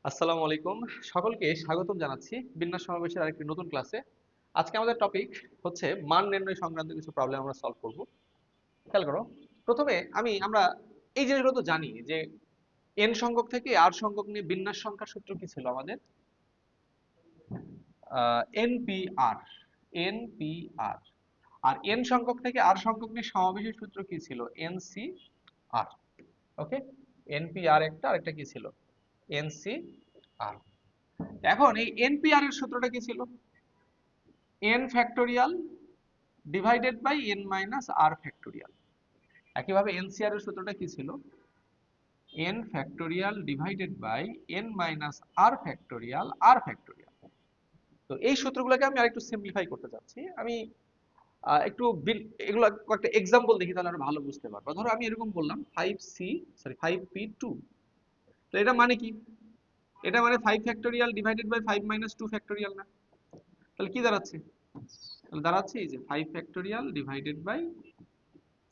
আসসালামু আলাইকুম। সকলকে স্বাগতম জানাচ্ছি বিন্যাস সমাবেশের আরেকটি নতুন ক্লাসে। আজকে আমাদের টপিক হচ্ছে মান নির্ণয় সংক্রান্ত কিছু প্রবলেম আমরা সলভ করব। খেয়াল করো। প্রথমে আমরা এই জিনিসগুলো তো জানি যে n সংখ্যক থেকে r সংখ্যক নিয়ে বিন্যাস সংখ্যার সূত্র কি ছিল আমাদের? npr। npr। আর n সংখ্যক থেকে r সংখ্যক নিয়ে সমাবেশের সূত্র কি ছিল? ncr। ওকে, npr একটা, আরেকটা কি ছিল? ncr। এখন এই npr এর সূত্রটা কি ছিল? n factorial divided by n minus r factorial. একইভাবে ncr এর সূত্রটা কি ছিল? n factorial divided by n minus r factorial r factorial. তো এই সূত্রগুলোকে আমি আরেকটু সিম্পলিফাই করতে চাচ্ছি। আমি এগুলো কয়েকটা এক্সাম্পল দেখি, তাহলে আরো ভালো বুঝতে পারবো। ধরো আমি এরকম বললাম 5p2। তো এটা মানে কি? এটা মানে 5 factorial divided by 5 minus 2 factorial না? তাহলে কি দাঁড়াচ্ছে? তাহলে দাঁড়াচ্ছে এই যে 5 ফ্যাক্টোরিয়াল ডিভাইডেড বাই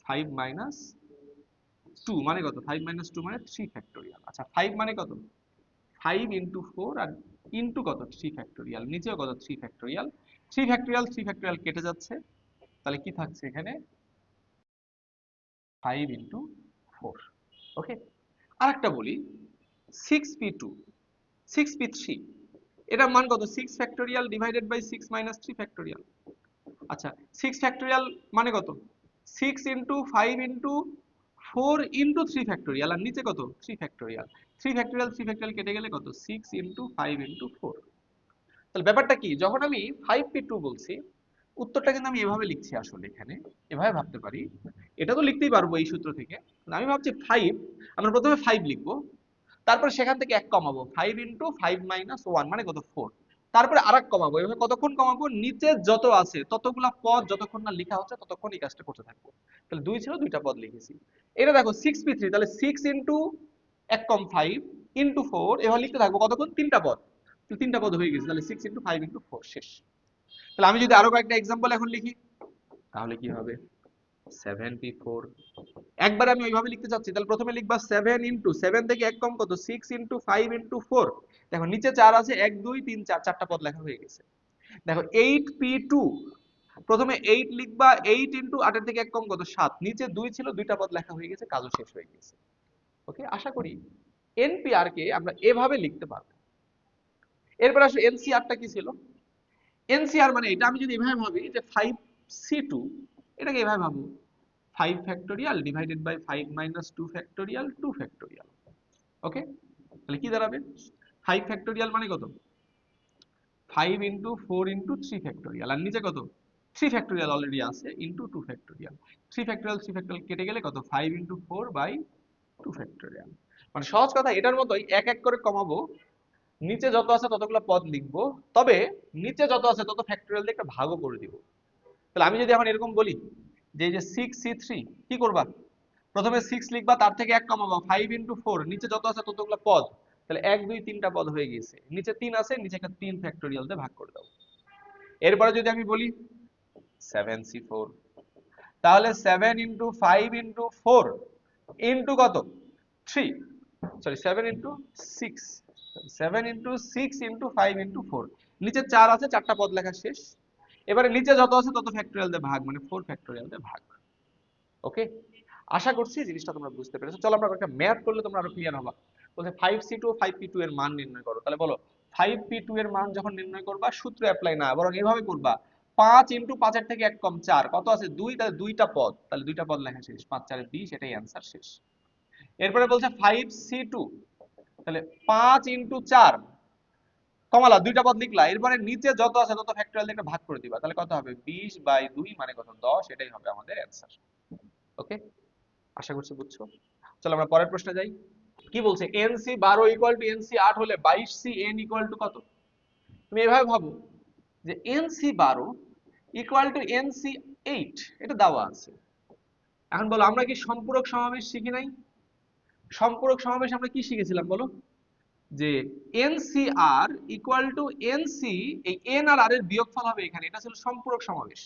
5 মাইনাস 2 মানে কত? 5 মাইনাস 2 মানে 3 ফ্যাক্টোরিয়াল। আচ্ছা 5 মানে কত? 5 ইন্টু 4 আর ইন্টু কত? 3 ফ্যাক্টোরিয়াল। নিচেও কত? 3 ফ্যাক্টোরিয়াল। 3 ফ্যাক্টোরিয়াল 3 ফ্যাক্টোরিয়াল কেটে যাচ্ছে। তাহলে কি থাকছে এখানে? 5 ইন্টু 4। ওকে, আরেকটা বলি 6p2 6p3, এটার মান কত? 6 factorial divided by 6 minus 3 factorial. আচ্ছা 6 ফ্যাক্টোরিয়াল মানে কত? 6 ইন্টু 5 ইন্টু 4 ইন্টু 3 ফ্যাক্টোরিয়াল, আর নিচে কত? 3 ফ্যাক্টোরিয়াল। 3 ফ্যাক্টোরিয়াল 3 ফ্যাক্টোরিয়াল কেটে গেলে কত? 6 ইন্টু 5 ইন্টু 4। তাহলে ব্যাপারটা কি? যখন আমি 5p2 বলছি, উত্তরটা কিন্তু আমি এভাবে লিখছি। আসলে এখানে এভাবে ভাবতে পারি, এটা তো লিখতেই পারবো এই সূত্র থেকে। আমি ভাবছি 5, আমরা প্রথমে 5 লিখবো, তারপরে সেখান থেকে 1 কমাবো, 5 ইন্টু 5 মাইনাস 1 মানে কত? 4। তারপরে আরেক কমাবো। এভাবে কতক্ষণ কমাবো? নিচে যত আছে ততগুলা পদ যতক্ষণ না লেখা হচ্ছে ততক্ষণ এই কাজটা করতে থাকবো। তাহলে 2 ছিল, 2টা পদ লিখেছি। এটা দেখো 6p3, তাহলে 6 ইন্টু 1 কম 5 ইন্টু 4, এভাবে লিখতে থাকবো কতক্ষণ? 3টা পদ। তো 3টা পদ হয়ে গেছে। তাহলে 6 ইন্টু 5 ইন্টু 4 শেষ। তাহলে আমি যদি আরো কয়েকটা এক্সাম্পল এখন লিখি, তাহলে কি হবে? 7p4। একবার আমি ওইভাবে লিখতে চাচ্ছি, তাহলে প্রথমে লিখবা 7 ইন্টু 7 থেকে 1 কম কত? 6 ইন্টু 5 ইন্টু 4। দেখো নিচে 4 আছে, 1 2 3 4, চারটা পদ লেখা হয়ে গেছে। দেখো 8p2, প্রথমে 8 লিখবা, 8 ইন্টু 8 এর থেকে 1 কম কত? 7। নিচে 2 ছিল, 2টা পদ লেখা হয়ে গেছে, কাজও শেষ হয়ে গেছে। ওকে, আশা করি এনপিআর কে আমরা এভাবে লিখতে পারবো। এরপর আসলে এনসিআরটা কি ছিল? এনসিআর মানে এটা আমি যদি এভাবে ভাবি যে 5c2, এটাকে এভাবে ভাবো 5 factorial divided by 5 minus 2 factorial 2 factorial. Okay, তাহলে কি দাঁড়াবে? 5 ফ্যাক্টোরিয়াল মানে কত? 5 ইন্টু 4 ইন্টু 3 ফ্যাক্টোরিয়াল, আর নিচে কত? 3 ফ্যাক্টোরিয়াল অলরেডি আছে, ইন্টু 2 ফ্যাক্টোরিয়াল। 3 ফ্যাক্টোরিয়াল 3 ফ্যাক্টোরিয়াল কেটে গেলে কত? 5 ইন্টু 4 বাই 2 ফ্যাক্টোরিয়াল। মানে সহজ কথা, এটার মতোই এক এক করে কমাবো, নিচে যত আছে ততগুলো পদ লিখবো, তবে নিচে যত আছে তত ফ্যাক্টোরিয়াল দিয়ে একটা ভাগও করে দিব। তাহলে আমি যদি এখন এরকম বলি যে এই যে 6c3, কি করবা? প্রথমে 6 লিখবা, তার থেকে 1 কমাবা, 5 ইন্টু 4, নিচে যত আছে ততগুলো পদ। তাহলে 1 2 3টা পদ হয়ে গেছে। নিচে 3 আছে, নিচে একটা 3 ফ্যাক্টোরিয়াল দিয়ে ভাগ করে দাও। এরপরে যদি আমি বলি 7c4, তাহলে 7 ইন্টু 5 ইন্টু 4 ইন্টু কত? 3, sorry 7 into 6, 7 into 6 into 5 into 4। নিচে 4 আছে, চারটা পদ লেখা শেষ। এবারে নিচে যত আছে তত ফ্যাক্টোরিয়াল দিয়ে ভাগ, মানে 4 ফ্যাক্টোরিয়াল দিয়ে ভাগ। ওকে, আশা করছি জিনিসটা তোমরা বুঝতে পেরেছো। চলো আমরা একটা ম্যাথ করলে তোমরা আরো ক্লিয়ার হবা। বলছে 5c2 ও 5p2 এর মান নির্ণয় করো। তাহলে বলো 5p2 এর মান যখন নির্ণয় করবা, সূত্র অ্যাপ্লাই না, বরং এভাবে করবা 5 ইন্টু 5 এর থেকে 1 কম 4, কত আছে? 2, তাহলে 2টা পদ, তাহলে 2টা পদ লেখা শেষ। 5 4 20, এটাই অ্যান্সার, শেষ। এরপরে বলছে 5c2, তাহলে 5 ইন্টু 4 কমালা, 2টা পদ লিখলা, এরপরে নিচে যত আছে তত ফ্যাক্টোরিয়াল দিয়ে একটা ভাগ করে দিবা। তাহলে কত হবে? 20 বাই 2 মানে কত? 10। এটাই হবে আমাদের অ্যান্সার। ওকে, আশা করছি বুঝছো। চলো আমরা পরের প্রশ্নে যাই। কি বলছে? NC12 ইকুয়াল টু NC8 হলে 22CN ইকুয়াল টু কত? তুমি এভাবে ভাবো যে NC12 ইকুয়াল টু NC8, এটা দেওয়া আছে। এখন বলো আমরা কি সম্পূরক সমাবেশ শিখি নাই? সম্পূরক সমাবেশ আমরা কি শিখেছিলাম বলো? যে NCR ইকুয়াল টু NC, এই N আর R এর বিয়োগফল হবে এখানে, এটা ছিল সম্পূরক সমাবেশ।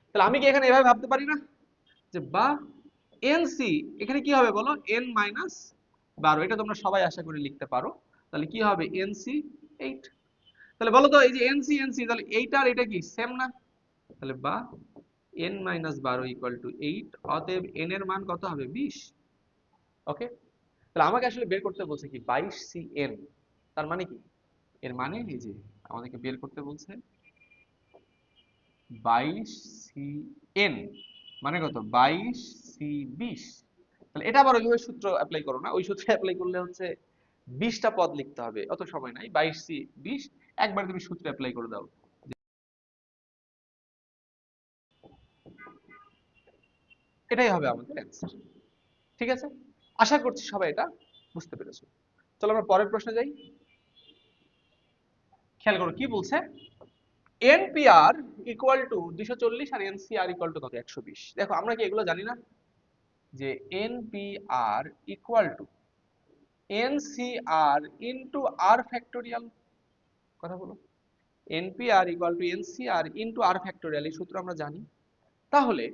তাহলে আমি কি এখানে এভাবে ভাবতে পারি না যে বা NC এখানে কি হবে বলো? N মাইনাস 12, এটা তোমরা সবাই আশা করি লিখতে পারো। তাহলে কি হবে এনসি 8। তাহলে বলো তো এই যে এনসি এনসি, তাহলে এইটা আর এটা কি সেম না? তাহলে বা n মাইনাস 12 ইকুয়াল টু 8, অতএব n এর মান কত হবে 20। ওকে, তাহলে আমাকে আসলে বের করতে বলছে কি 22cn, তার মানে কি, এর মানে এই যে আমাদেরকে বের করতে বলছে 22cn মানে কত 22c20। তাহলে এটা আবার ওইভাবে সূত্র অ্যাপ্লাই করো না, ওই সূত্রে অ্যাপ্লাই করলে হচ্ছে 20টা পদ লিখতে হবে, অত সময় নাই। 22c20 একবার তুমি সূত্র অ্যাপ্লাই করে দাও, এটাই হবে আমাদের অ্যান্সার। ঠিক আছে, আশা করছি সবাই এটা বুঝতে পেরেছো। চলো আমরা পরের প্রশ্নে যাই। খেয়াল করো কি বলছে, এনপিআর ইকুয়াল টু 240 আর এনসিআর ইকুয়াল টু কত 120। দেখো আমরা কি এগুলো জানি না যে nPr equal to nCr into r factorial. কথা বলো, nPr equal to nCr into r factorial, এই সূত্র আমরা জানি। তাহলে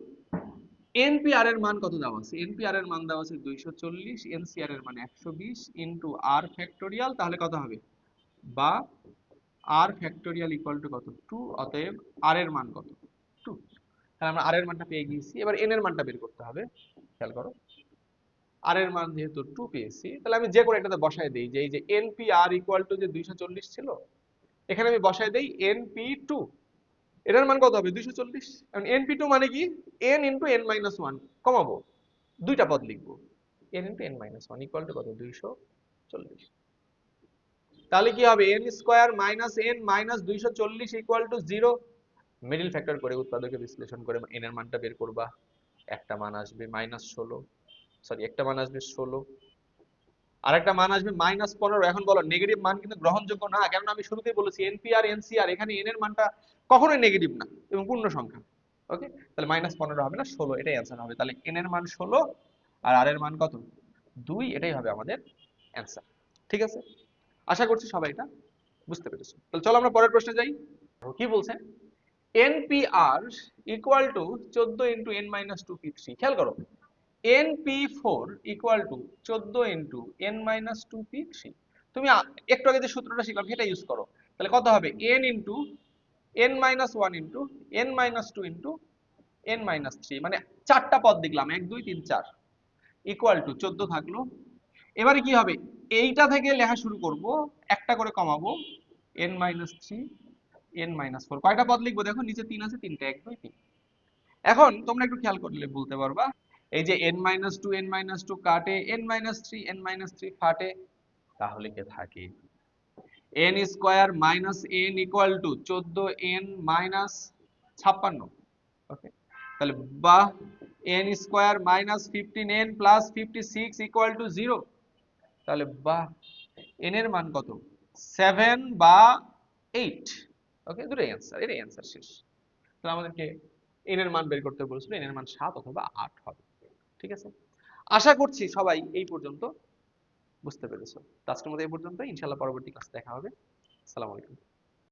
এনপিআর এর মান কত দেওয়া আছে? এনপিআর এর মান দেওয়া আছে 240, এনসিআর এর মান 120 ইন্টু আর ফ্যাক্টোরিয়াল, তাহলে কত হবে, বা আর ফ্যাক্টোরিয়াল ইকুয়াল টু কত 2, অতএব আর এর মান কত 2। তাহলে আমরা আর এর মানটা পেয়ে গিয়েছি, এবার এন এর মানটা বের করতে হবে। খেয়াল করো, আর এর মান যেহেতু 2 পেয়েছি, তাহলে আমি যে কোনো এটাতে বসায় দেই, যে এই যে এনপিআর ইকুয়াল টু যে 240 ছিল, এখানে আমি বসায় দেই np2, এটার মান কত হবে 240। কারণ np2 মানে কি n ইনটু n মাইনাস 1, কমাবো দুইটা পদ লিখবো, n into n minus 1 equal to কত 240। তাহলে কি হবে n square minus n minus 240 equal to 0। Middle factor করে উৎপাদকে বিশ্লেষণ করে n এর মানটা বের করবা, একটা মান আসবে -16, সরি একটা মান আসবে 16, আর একটা মান আসবে -15। এখন বলো নেগেটিভ মান কিন্তু গ্রহণযোগ্য না, কেননা আমি শুরুতেই বলেছি এনপিআর এনসিআর এখানে n এর মানটা কখনোই নেগেটিভ না এবং পূর্ণ সংখ্যা। ওকে, তাহলে -15 হবে না, 16, এটাই অ্যান্সার হবে। তাহলে n এর মান 16 আর r এর মান কত 2, এটাই হবে আমাদের অ্যান্সার। ঠিক আছে, আশা করছি সবাই এটা বুঝতে পেরেছো। তাহলে চলো আমরা পরের প্রশ্নে যাই। কি বলছে, nPr equal two 14 into n minus 2p3। খেয়াল করো, np4 equal to 14 into n minus 2p3। তুমি একটু আগে যে সূত্রটা শিখলাম সেটা ইউজ করো, তাহলে কত হবে n into n minus 1 into n minus 2 into n minus 3, মানে চারটা পদ দেখলাম 1 2 3 4, ইকুয়াল টু 14 থাকলো। এবারে কি হবে, এইটা থেকে লেখা শুরু করব, একটা করে কমাবো n মাইনাস 3 n মাইনাস 4, কয়টা পদ লিখবো দেখো, নিচে 3 আছে, তিনটা 1 2 3। এখন তোমরা একটু খেয়াল করলে বলতে পারবা, এই যে n-2 কাটে, n-3 ফাটে, তাহলে কে থাকে n square minus n equal to 14 n minus 56। ওকে, তাহলে বা n square minus 15n plus 56 equal to 0। তাহলে বা n এর মান কত 7 বা 8। ওকে, দুটোই অ্যান্সার, এটাই অ্যান্সার শেষ। তাহলে আমাদেরকে n এর মান বের করতে বলেছিল, n এর মান 7 অথবা 8 হবে। ঠিক আছে, আশা করছি সবাই এই পর্যন্ত বুঝতে পেরেছো। তো আজকের মতো এই পর্যন্ত, ইনশাআল্লাহ পরবর্তী ক্লাসে দেখা হবে। আসসালামু আলাইকুম।